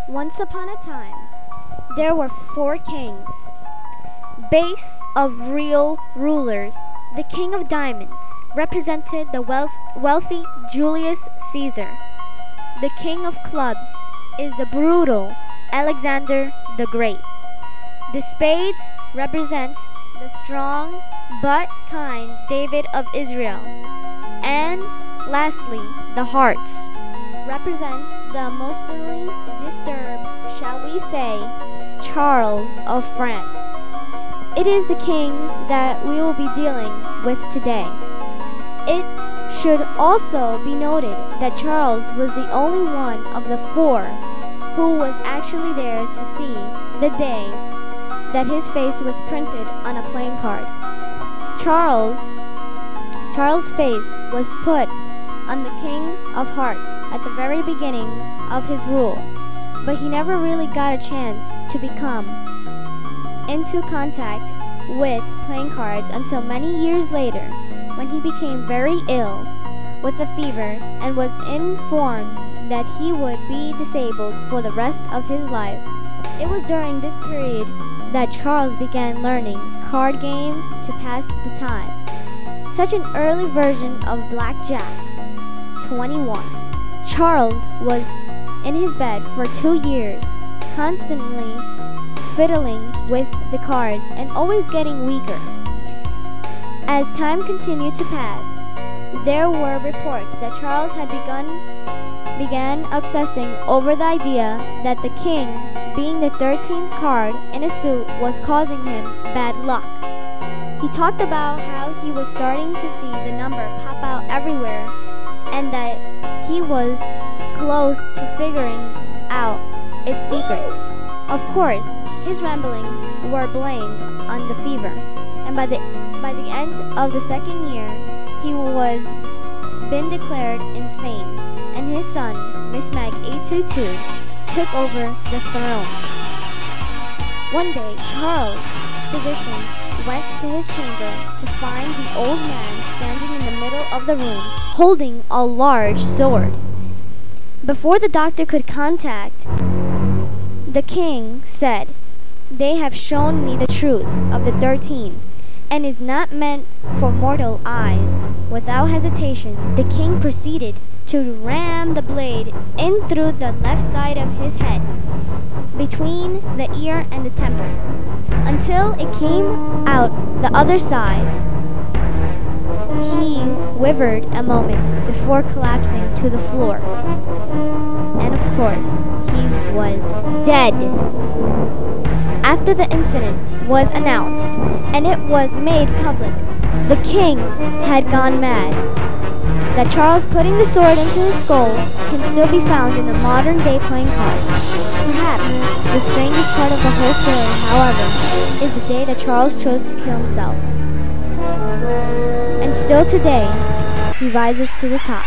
Once upon a time, there were 4 kings, based of real rulers. The king of diamonds represented the wealthy Julius Caesar. The king of clubs is the brutal Alexander the Great. The spades represents the strong but kind David of Israel. And lastly, the hearts represents the emotionally disturbed, shall we say, Charles of France. It is the king that we will be dealing with today. It should also be noted that Charles was the only one of the 4 who was actually there to see the day that his face was printed on a playing card. Charles' face was put on the King of Hearts at the very beginning of his rule, but he never really got a chance to become into contact with playing cards until many years later, when he became very ill with a fever and was informed that he would be disabled for the rest of his life. It was during this period that Charles began learning card games to pass the time, such an early version of blackjack. 21. Charles was in his bed for 2 years, constantly fiddling with the cards and always getting weaker. As time continued to pass, there were reports that Charles had began obsessing over the idea that the king, being the 13th card in a suit, was causing him bad luck. He talked about how he was starting to see the number pop out everywhere and that he was close to figuring out its secret. Of course, his ramblings were blamed on the fever, and by the end of the 2nd year, he was been declared insane, and his son, Miss Meg 822, took over the throne. One day, Charles' physicians went to his chamber to find the old man standing in the middle of the room, holding a large sword. Before the doctor could contact, the king said, "They have shown me the truth of the 13, and is not meant for mortal eyes." Without hesitation, the king proceeded to ram the blade in through the left side of his head, between the ear and the temple, until it came out the other side. He wavered a moment before collapsing to the floor. And of course, he was dead. After the incident was announced and it was made public, the king had gone mad. That Charles putting the sword into his skull can still be found in the modern day playing cards. Perhaps the strangest part of the whole story, however, is the day that Charles chose to kill himself. And still today, he rises to the top.